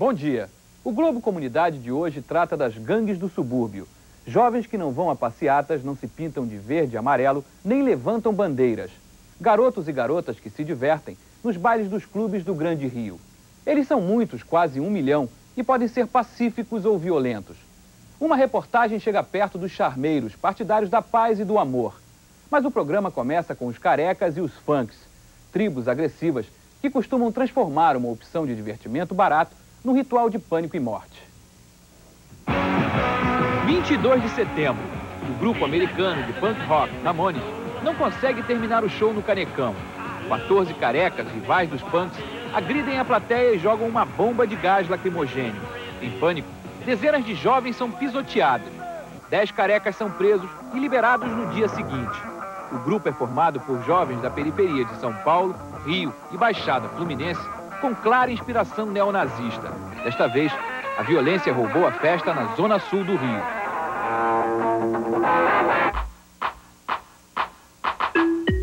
Bom dia. O Globo Comunidade de hoje trata das gangues do subúrbio. Jovens que não vão a passeatas, não se pintam de verde e amarelo, nem levantam bandeiras. Garotos e garotas que se divertem nos bailes dos clubes do Grande Rio. Eles são muitos, quase 1 milhão, e podem ser pacíficos ou violentos. Uma reportagem chega perto dos charmeiros, partidários da paz e do amor. Mas o programa começa com os carecas e os funks, tribos agressivas que costumam transformar uma opção de divertimento barato num ritual de pânico e morte. 22 de setembro, o grupo americano de punk rock Ramones não consegue terminar o show no Canecão. 14 carecas, rivais dos punks, agridem a plateia e jogam uma bomba de gás lacrimogêneo. Em pânico, dezenas de jovens são pisoteados. 10 carecas são presos e liberados no dia seguinte. O grupo é formado por jovens da periferia de São Paulo, Rio e Baixada Fluminense, com clara inspiração neonazista. Desta vez, a violência roubou a festa na zona sul do Rio.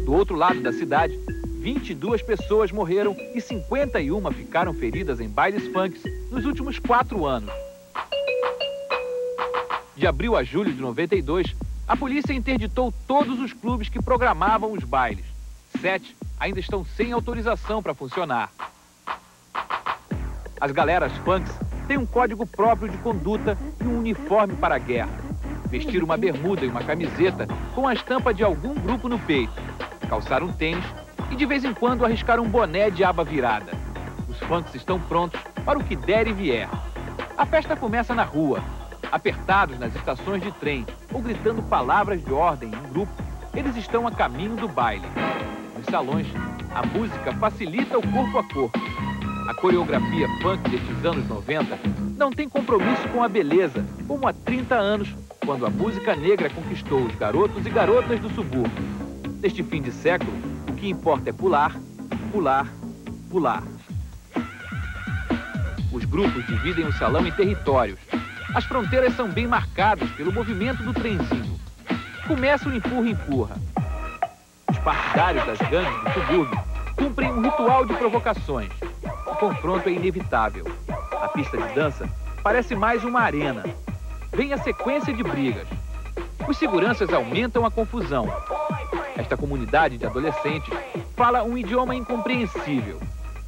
Do outro lado da cidade, 22 pessoas morreram e 51 ficaram feridas em bailes funks nos últimos 4 anos. De abril a julho de 92, a polícia interditou todos os clubes que programavam os bailes. 7 ainda estão sem autorização para funcionar. As galeras funks têm um código próprio de conduta e um uniforme para a guerra. Vestir uma bermuda e uma camiseta com a estampa de algum grupo no peito. Calçar um tênis e de vez em quando arriscar um boné de aba virada. Os funks estão prontos para o que der e vier. A festa começa na rua, apertados nas estações de trem ou gritando palavras de ordem em grupo, eles estão a caminho do baile. Nos salões, a música facilita o corpo a corpo. A coreografia funk destes anos 90 não tem compromisso com a beleza, como há 30 anos, quando a música negra conquistou os garotos e garotas do subúrbio. Neste fim de século, o que importa é pular, pular, pular. Os grupos dividem o salão em territórios. As fronteiras são bem marcadas pelo movimento do trenzinho. Começa o empurra-empurra. Os partidários das gangues do subúrbio cumprem um ritual de provocações. O confronto é inevitável. A pista de dança parece mais uma arena. Vem a sequência de brigas. Os seguranças aumentam a confusão. Esta comunidade de adolescentes fala um idioma incompreensível.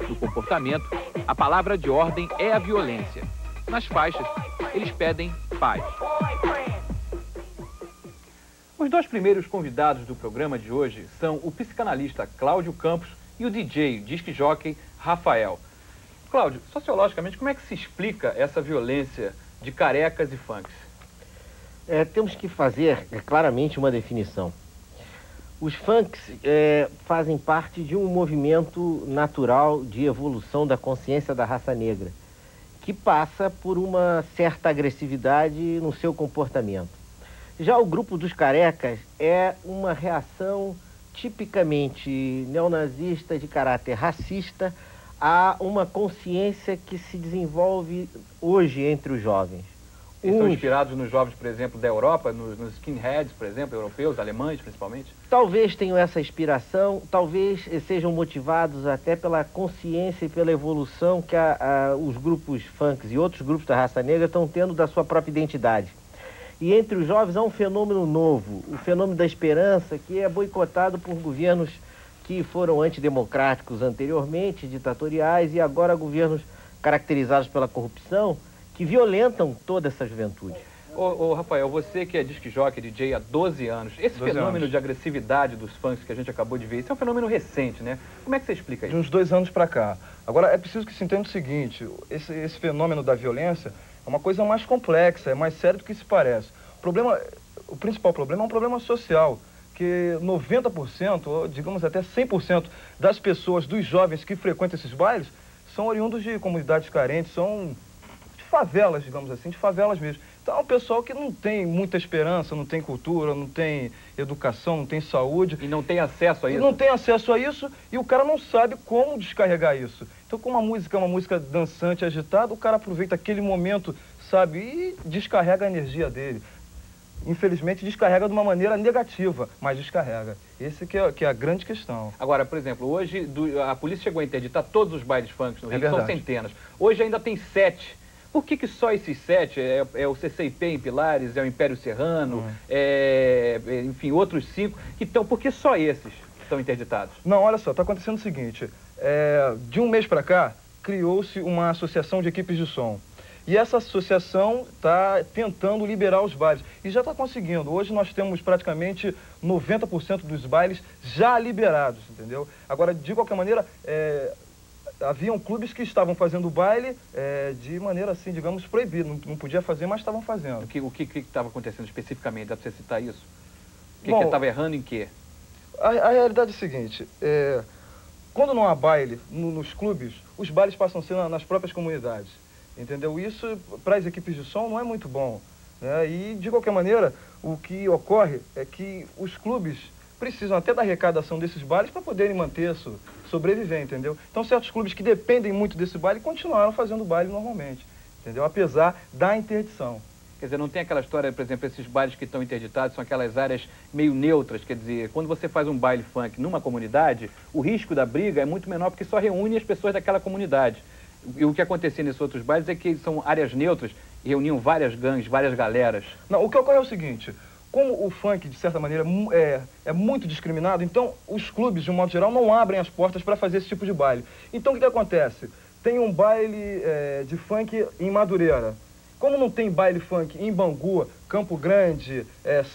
No comportamento, a palavra de ordem é a violência. Nas faixas, eles pedem paz. Os 2 primeiros convidados do programa de hoje são o psicanalista Cláudio Campos e o DJ, disc jockey Rafael. Cláudio, sociologicamente, como é que se explica essa violência de carecas e funks? Temos que fazer claramente uma definição. Os funks fazem parte de um movimento natural de evolução da consciência da raça negra, que passa por uma certa agressividade no seu comportamento. Já o grupo dos carecas é uma reação tipicamente neonazista de caráter racista a uma consciência que se desenvolve hoje entre os jovens. Eles são inspirados nos jovens, por exemplo, da Europa, nos skinheads, por exemplo, europeus, alemães principalmente? Talvez tenham essa inspiração, talvez sejam motivados até pela consciência e pela evolução que os grupos funks e outros grupos da raça negra estão tendo da sua própria identidade. E entre os jovens há um fenômeno novo, o fenômeno da esperança, que é boicotado por governos que foram antidemocráticos anteriormente, ditatoriais, e agora governos caracterizados pela corrupção, que violentam toda essa juventude. Ô Rafael, você que é disc jockey, DJ há 12 anos, esse fenômeno de agressividade dos funks que a gente acabou de ver, isso é um fenômeno recente, né? Como é que você explica isso? De uns 2 anos para cá. Agora, é preciso que se entenda o seguinte, esse fenômeno da violência é uma coisa mais complexa, é mais sério do que se parece. O principal problema é um problema social, que 90%, ou digamos até 100% das pessoas, dos jovens que frequentam esses bailes, são oriundos de comunidades carentes, são de favelas, digamos assim, de favelas mesmo. Então é um pessoal que não tem muita esperança, não tem cultura, não tem educação, não tem saúde. E não tem acesso a isso? E não tem acesso a isso e o cara não sabe como descarregar isso. Então, como a música é uma música dançante, agitada, o cara aproveita aquele momento, sabe, e descarrega a energia dele. infelizmente, descarrega de uma maneira negativa, mas descarrega. Esse que é a grande questão. Agora, por exemplo, hoje a polícia chegou a interditar todos os bailes funk no Rio, verdade. são centenas. Hoje ainda tem 7. Por que só esses 7? É o CCIP em Pilares, é o Império Serrano, enfim, outros 5 que estão... Por que só esses estão interditados? Não, olha só, está acontecendo o seguinte, de um mês para cá, criou-se uma associação de equipes de som. E essa associação está tentando liberar os bailes. E já está conseguindo. Hoje nós temos praticamente 90% dos bailes já liberados, entendeu? Agora, de qualquer maneira, haviam clubes que estavam fazendo baile de maneira, assim, digamos, proibida. Não podia fazer, mas estavam fazendo. O que estava acontecendo especificamente? Dá para você citar isso? O que estava errando em quê? A realidade é a seguinte, quando não há baile nos clubes, os bailes passam a ser nas próprias comunidades. Entendeu? Isso, para as equipes de som, não é muito bom, né? E, de qualquer maneira, o que ocorre é que os clubes precisam até da arrecadação desses bailes para poderem manter sobreviver, entendeu? Então, certos clubes que dependem muito desse baile continuaram fazendo baile normalmente, entendeu? Apesar da interdição. Quer dizer, não tem aquela história, por exemplo, esses bailes que estão interditados são aquelas áreas meio neutras, quer dizer, quando você faz um baile funk numa comunidade, o risco da briga é muito menor porque só reúne as pessoas daquela comunidade. E o que acontecia nesses outros bailes é que são áreas neutras e reuniam várias gangues, várias galeras. Não, o que ocorre é o seguinte, como o funk, de certa maneira, é muito discriminado, então os clubes, de um modo geral, não abrem as portas para fazer esse tipo de baile. Então o que acontece? Tem um baile de funk em Madureira. Como não tem baile funk em Bangu, Campo Grande,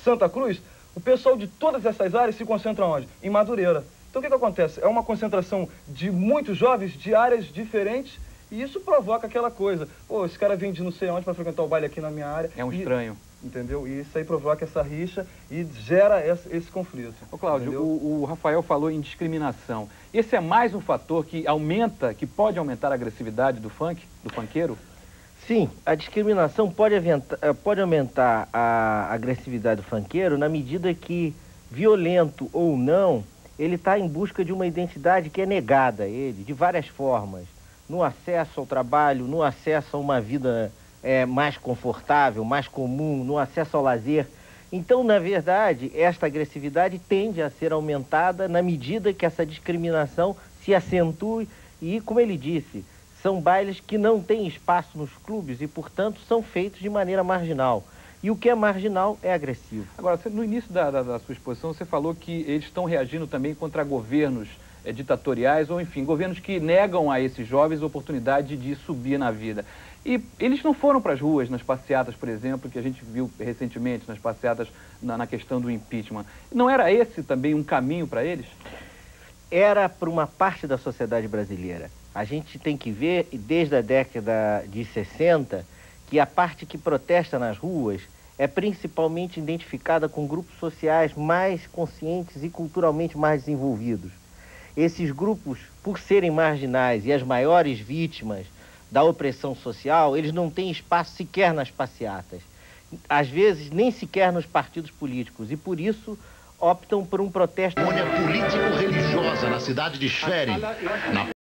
Santa Cruz, o pessoal de todas essas áreas se concentra onde? Em Madureira. Então o que acontece? É uma concentração de muitos jovens de áreas diferentes. E isso provoca aquela coisa, pô, esse cara vem de não sei onde para frequentar o baile aqui na minha área. É um estranho. Entendeu? E isso aí provoca essa rixa e gera esse conflito. Ô Cláudio, o Rafael falou em discriminação. Esse é mais um fator que aumenta, que pode aumentar a agressividade do funk, do funkeiro? Sim, a discriminação pode aumentar a agressividade do funkeiro na medida que, violento ou não, ele está em busca de uma identidade que é negada a ele, de várias formas. No acesso ao trabalho, no acesso a uma vida mais confortável, mais comum, no acesso ao lazer. Então, na verdade, esta agressividade tende a ser aumentada na medida que essa discriminação se acentue e, como ele disse, são bailes que não têm espaço nos clubes e, portanto, são feitos de maneira marginal. E o que é marginal é agressivo. Agora, no início da sua exposição, você falou que eles estão reagindo também contra governos ditatoriais ou, enfim, governos que negam a esses jovens a oportunidade de subir na vida. E eles não foram para as ruas, nas passeatas, por exemplo, que a gente viu recentemente, nas passeatas na questão do impeachment. Não era esse também um caminho para eles? Era para uma parte da sociedade brasileira. A gente tem que ver, desde a década de 60, que a parte que protesta nas ruas é principalmente identificada com grupos sociais mais conscientes e culturalmente mais desenvolvidos. Esses grupos, por serem marginais e as maiores vítimas da opressão social, eles não têm espaço sequer nas passeatas. Às vezes, nem sequer nos partidos políticos. E, por isso, optam por um protesto... Cerimônia político-religiosa na cidade de Schwerin, na